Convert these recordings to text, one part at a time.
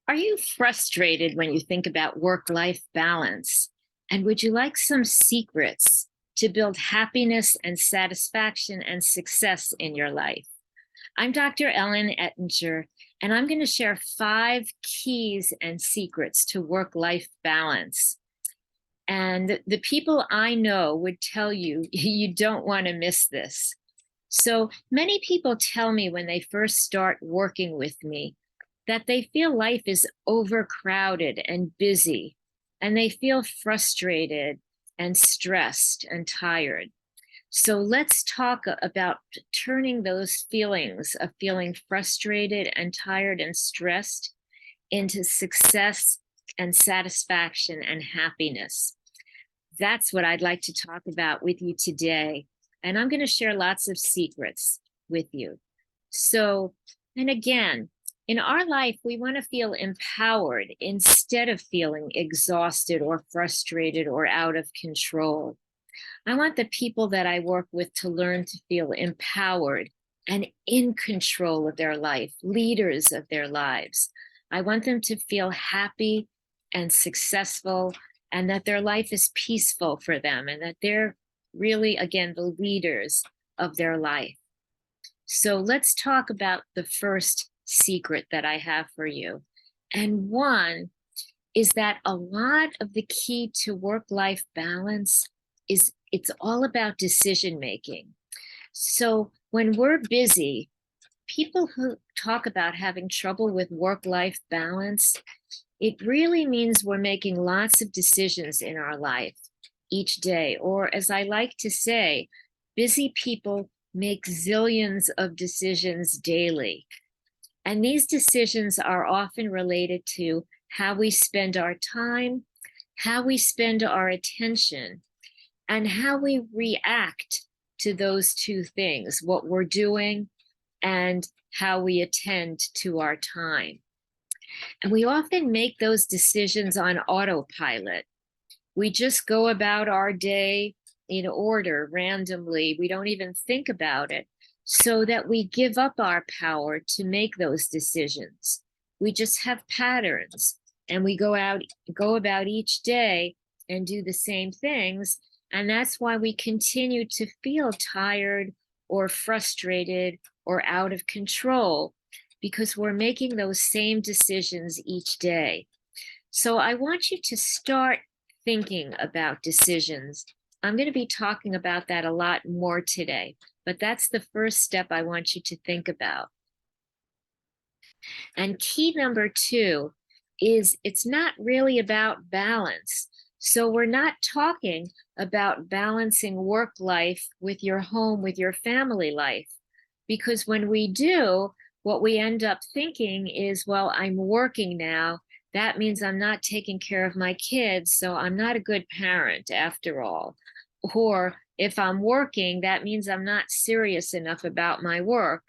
Are you frustrated when you think about work-life balance? And would you like some secrets to build happiness and satisfaction and success in your life? I'm Dr. Ellen Ettinger, and I'm going to share 5 keys and secrets to work-life balance. And the people I know would tell you, you don't want to miss this. So many people tell me when they first start working with me that they feel life is overcrowded and busy, and they feel frustrated and stressed and tired. So let's talk about turning those feelings of feeling frustrated and tired and stressed into success and satisfaction and happiness. That's what I'd like to talk about with you today. And I'm going to share lots of secrets with you. So, and again, in our life, we want to feel empowered instead of feeling exhausted or frustrated or out of control. I want the people that I work with to learn to feel empowered and in control of their life, leaders of their lives. I want them to feel happy and successful, and that their life is peaceful for them, and that they're really, again, the leaders of their life. So let's talk about the first secret that I have for you. And one is that a lot of the key to work-life balance is it's all about decision making. So when we're busy, people who talk about having trouble with work-life balance, it really means we're making lots of decisions in our life each day. Or as I like to say, busy people make zillions of decisions daily. And these decisions are often related to how we spend our time, how we spend our attention, and how we react to those two things, what we're doing and how we attend to our time. And we often make those decisions on autopilot. We just go about our day in order randomly. We don't even think about it, so that we give up our power to make those decisions. We just have patterns, and we go about each day and do the same things. And that's why we continue to feel tired or frustrated or out of control, because we're making those same decisions each day. So I want you to start thinking about decisions. I'm going to be talking about that a lot more today, but that's the first step I want you to think about. And key number 2 is it's not really about balance. So we're not talking about balancing work life with your home, with your family life, because when we do, what we end up thinking is, well, I'm working now. That means I'm not taking care of my kids, so I'm not a good parent after all. Or if I'm working, that means I'm not serious enough about my work.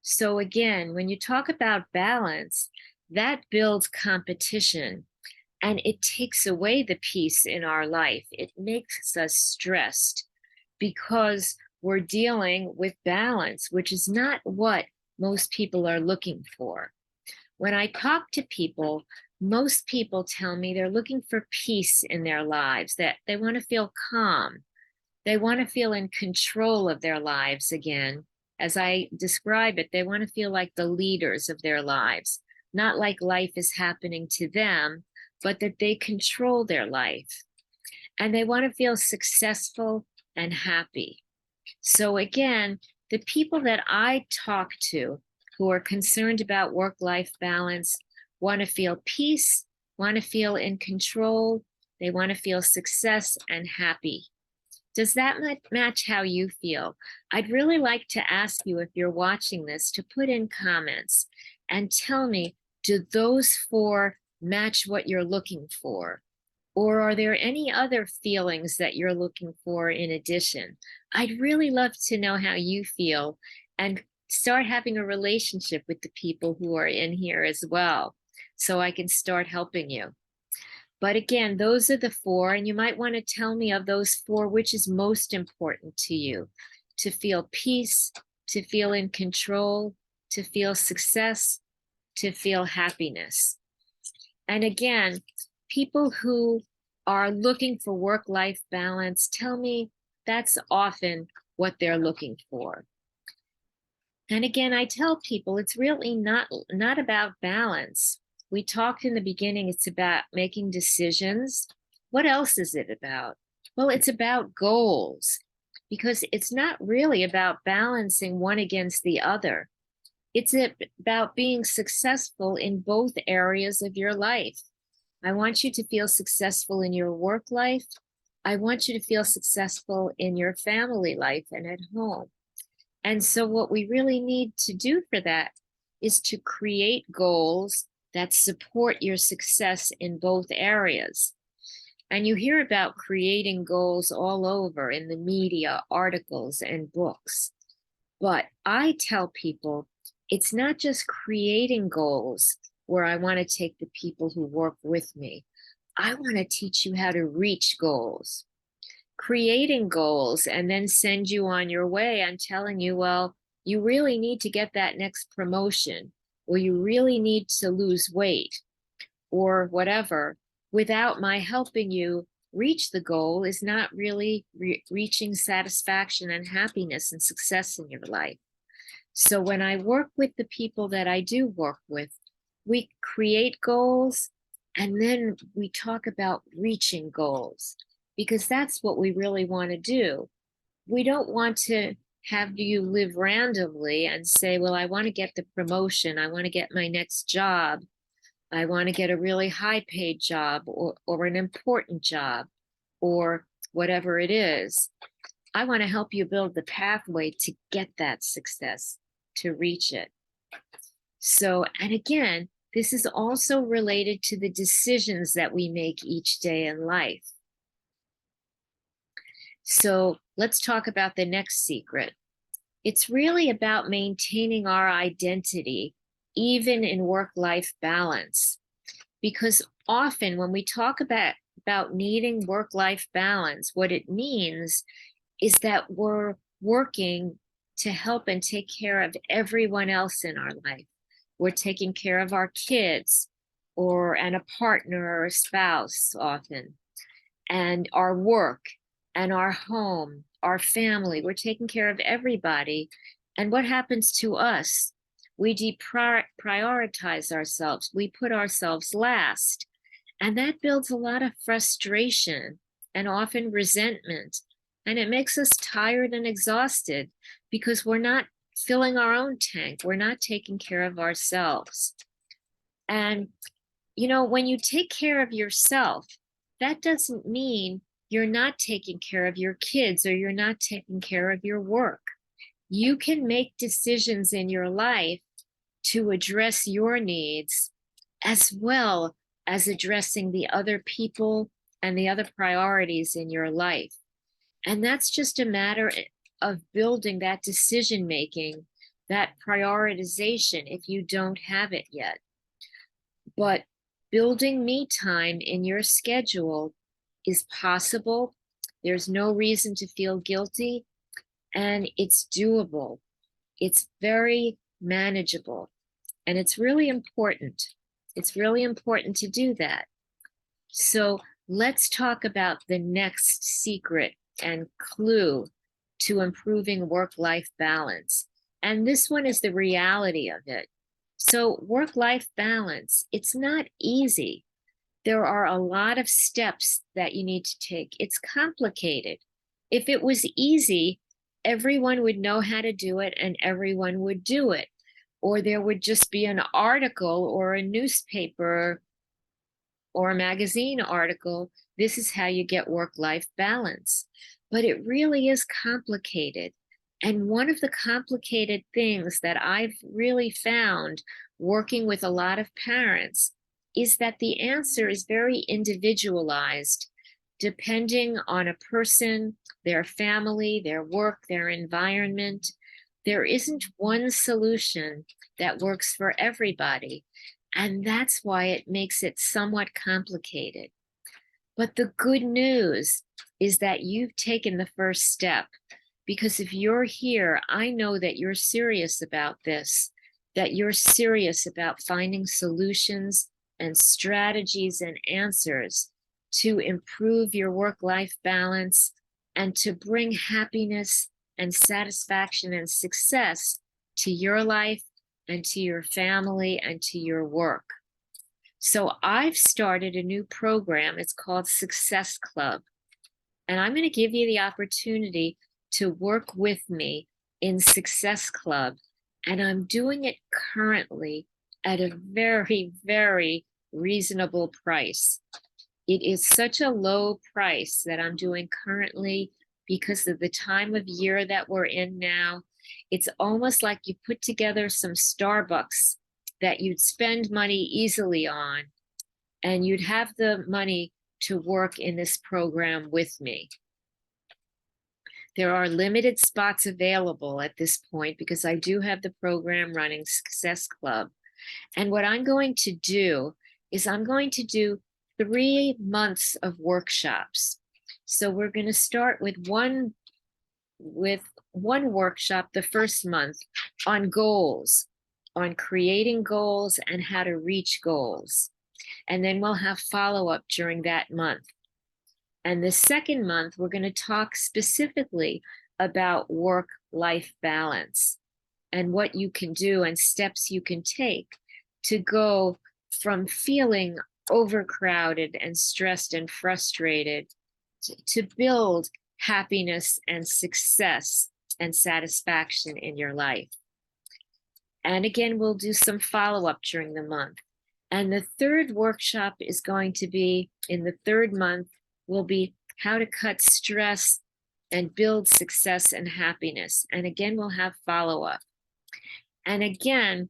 So again, when you talk about balance, that builds competition, and it takes away the peace in our life. It makes us stressed because we're dealing with balance, which is not what most people are looking for. When I talk to people, most people tell me they're looking for peace in their lives, that they want to feel calm. They want to feel in control of their lives again. As I describe it, they want to feel like the leaders of their lives, not like life is happening to them, but that they control their life. And they want to feel successful and happy. So again, the people that I talk to who are concerned about work-life balance want to feel peace, want to feel in control, they want to feel success and happy. Does that match how you feel? I'd really like to ask you, if you're watching this, to put in comments and tell me, do those 4 match what you're looking for? Or are there any other feelings that you're looking for in addition? I'd really love to know how you feel and start having a relationship with the people who are in here as well, so I can start helping you. But again, those are the 4, and you might want to tell me of those 4, which is most important to you: to feel peace, to feel in control, to feel success, to feel happiness. And again, people who are looking for work-life balance tell me that's often what they're looking for. And again, I tell people it's really not about balance. We talked in the beginning, it's about making decisions. What else is it about? Well, it's about goals, because it's not really about balancing one against the other. It's about being successful in both areas of your life. I want you to feel successful in your work life. I want you to feel successful in your family life and at home. And so what we really need to do for that is to create goals that support your success in both areas. And you hear about creating goals all over in the media, articles, and books. But I tell people it's not just creating goals where I want to take the people who work with me. I want to teach you how to reach goals. Creating goals and then send you on your way. I'm telling you, well, you really need to get that next promotion, or you really need to lose weight, or whatever, without my helping you reach the goal is not really reaching satisfaction and happiness and success in your life. So when I work with the people that I do work with, we create goals and then we talk about reaching goals, because that's what we really want to do. We don't want to have you live randomly and say, well, I want to get the promotion, I want to get my next job, I want to get a really high paid job, or an important job, or whatever it is. I want to help you build the pathway to get that success, to reach it. So, and again, this is also related to the decisions that we make each day in life. So let's talk about the next secret. It's really about maintaining our identity, even in work-life balance. Because often when we talk about needing work-life balance, what it means is that we're working to help and take care of everyone else in our life. We're taking care of our kids, and a partner or a spouse often, and our work, and our home, our family. We're taking care of everybody. And what happens to us? We deprioritize ourselves. We put ourselves last. And that builds a lot of frustration and often resentment. And it makes us tired and exhausted because we're not filling our own tank. We're not taking care of ourselves. And, when you take care of yourself, that doesn't mean you're not taking care of your kids or you're not taking care of your work. You can make decisions in your life to address your needs as well as addressing the other people and the other priorities in your life. And that's just a matter of building that decision making, that prioritization if you don't have it yet. But building me time in your schedule is possible. There's no reason to feel guilty, and it's doable. It's very manageable, and it's really important. It's really important to do that. So let's talk about the next secret and clue to improving work-life balance. And this one is the reality of it. So work-life balance, it's not easy. There are a lot of steps that you need to take. It's complicated. If it was easy, everyone would know how to do it and everyone would do it. Or there would just be an article or a newspaper or a magazine article. This is how you get work-life balance. But it really is complicated. And one of the complicated things that I've really found working with a lot of parents is that the answer is very individualized, depending on a person, their family, their work, their environment. There isn't one solution that works for everybody. And that's why it makes it somewhat complicated. But the good news is that you've taken the first step, because if you're here, I know that you're serious about this, that you're serious about finding solutions and strategies and answers to improve your work-life balance and to bring happiness and satisfaction and success to your life and to your family and to your work. So I've started a new program. It's called Success Club. And I'm going to give you the opportunity to work with me in Success Club. And I'm doing it currently at a very, very reasonable price. It is such a low price that I'm doing currently because of the time of year that we're in now. It's almost like you put together some Starbucks that you'd spend money easily on, and you'd have the money to work in this program with me. There are limited spots available at this point because I do have the program running, Success Club. And what I'm going to do is I'm going to do 3 months of workshops. So we're going to start with one workshop the first month on goals, on creating goals and how to reach goals. And then we'll have follow-up during that month. And the second month, we're going to talk specifically about work-life balance and what you can do and steps you can take to go from feeling overcrowded and stressed and frustrated to build happiness and success and satisfaction in your life. And again, we'll do some follow-up during the month. And the third workshop is going to be, in the third month, will be how to cut stress and build success and happiness. And again, we'll have follow-up. And again,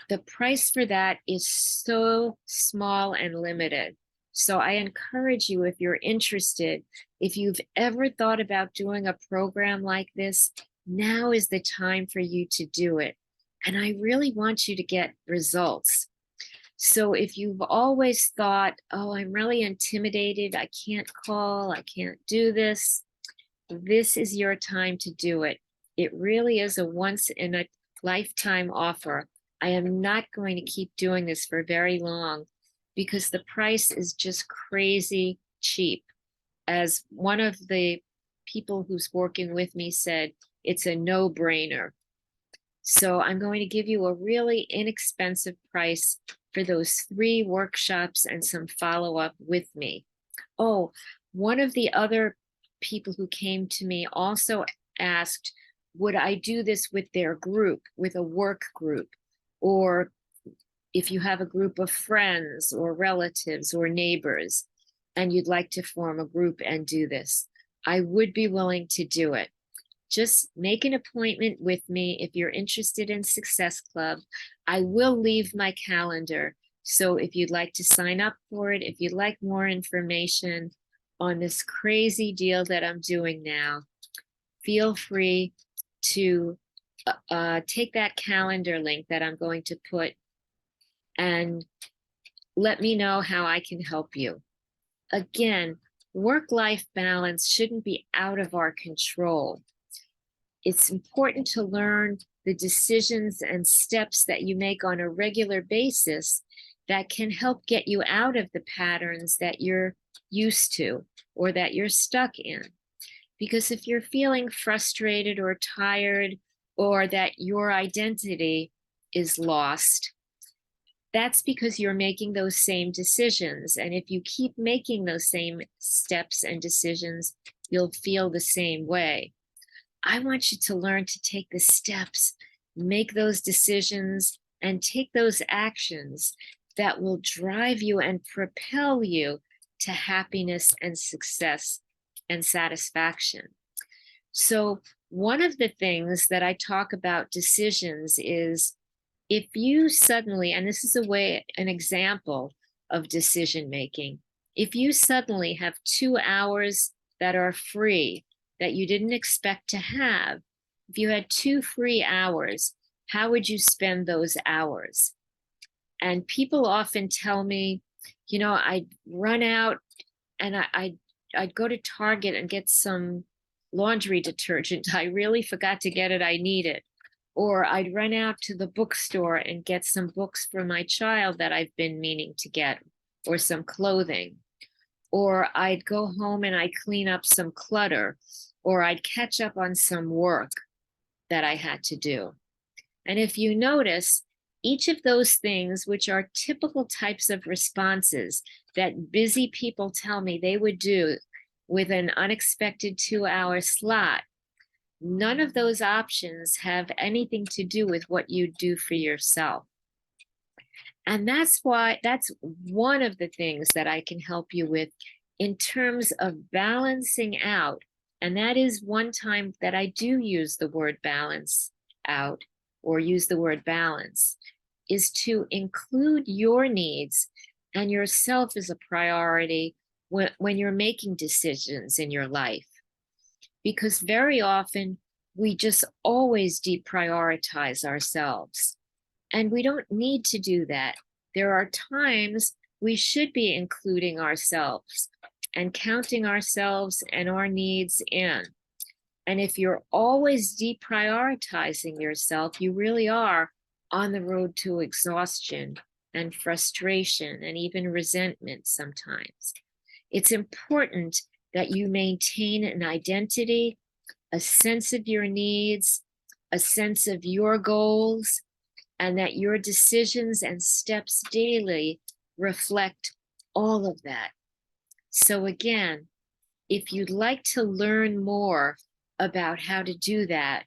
the price for that is so small and limited. So I encourage you, if you're interested, if you've ever thought about doing a program like this, now is the time for you to do it. And I really want you to get results. So if you've always thought, oh, I'm really intimidated, I can't call, I can't do this, this is your time to do it. It really is a once in a lifetime offer. I am not going to keep doing this for very long because the price is just crazy cheap. As one of the people who's working with me said, it's a no-brainer. So I'm going to give you a really inexpensive price for those 3 workshops and some follow-up with me. Oh, one of the other people who came to me also asked, would I do this with their group, with a work group? Or if you have a group of friends or relatives or neighbors and you'd like to form a group and do this, I would be willing to do it. Just make an appointment with me if you're interested in Success Club. I will leave my calendar. So if you'd like to sign up for it, if you'd like more information on this crazy deal that I'm doing now, feel free to take that calendar link that I'm going to put and let me know how I can help you. Again, work-life balance shouldn't be out of our control. It's important to learn the decisions and steps that you make on a regular basis that can help get you out of the patterns that you're used to or that you're stuck in. Because if you're feeling frustrated or tired or that your identity is lost, that's because you're making those same decisions. And if you keep making those same steps and decisions, you'll feel the same way. I want you to learn to take the steps, make those decisions, and take those actions that will drive you and propel you to happiness and success and satisfaction. So one of the things that I talk about decisions is if you suddenly, and this is an example of decision making, if you suddenly have 2 hours that are free that you didn't expect to have, if you had 2 free hours, how would you spend those hours? And people often tell me, you know, I'd run out and I'd go to Target and get some laundry detergent. I really forgot to get it. I need it. Or I'd run out to the bookstore and get some books for my child that I've been meaning to get, or some clothing. Or I'd go home and I'd clean up some clutter, or I'd catch up on some work that I had to do. And if you notice, each of those things, which are typical types of responses that busy people tell me they would do with an unexpected 2-hour slot, none of those options have anything to do with what you do for yourself. And that's one of the things that I can help you with in terms of balancing out. And that is one time that I do use the word balance out, or use the word balance, is to include your needs and yourself as a priority when you're making decisions in your life. Because very often we just always deprioritize ourselves. And we don't need to do that. There are times we should be including ourselves and counting ourselves and our needs in. And if you're always deprioritizing yourself, you really are on the road to exhaustion and frustration and even resentment sometimes. It's important that you maintain an identity, a sense of your needs, a sense of your goals, and that your decisions and steps daily reflect all of that. So again, if you'd like to learn more about how to do that,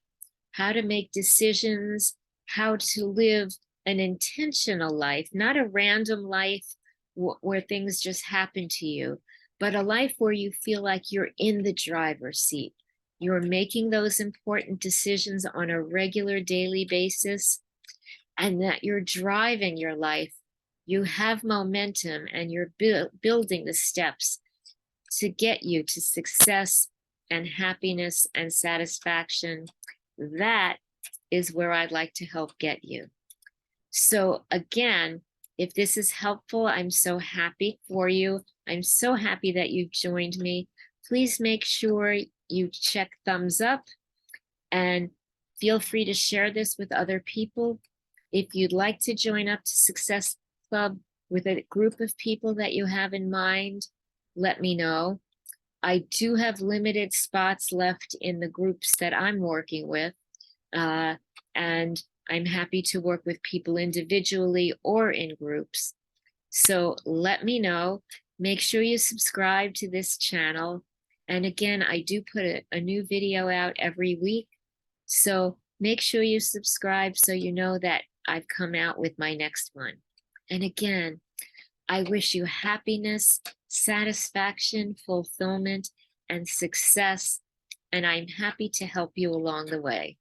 how to make decisions, how to live an intentional life, not a random life where things just happen to you, but a life where you feel like you're in the driver's seat. You're making those important decisions on a regular daily basis, and that you're driving your life. You have momentum and you're building the steps to get you to success and happiness and satisfaction. That is where I'd like to help get you. So again, if this is helpful, I'm so happy for you. I'm so happy that you've joined me. Please make sure you check thumbs up and feel free to share this with other people. If you'd like to join up to Success Club with a group of people that you have in mind, let me know. I do have limited spots left in the groups that I'm working with, and I'm happy to work with people individually or in groups. So let me know. Make sure you subscribe to this channel. And again, I do put a new video out every week. So make sure you subscribe so you know that I've come out with my next one. And again, I wish you happiness, satisfaction, fulfillment, and success. And I'm happy to help you along the way.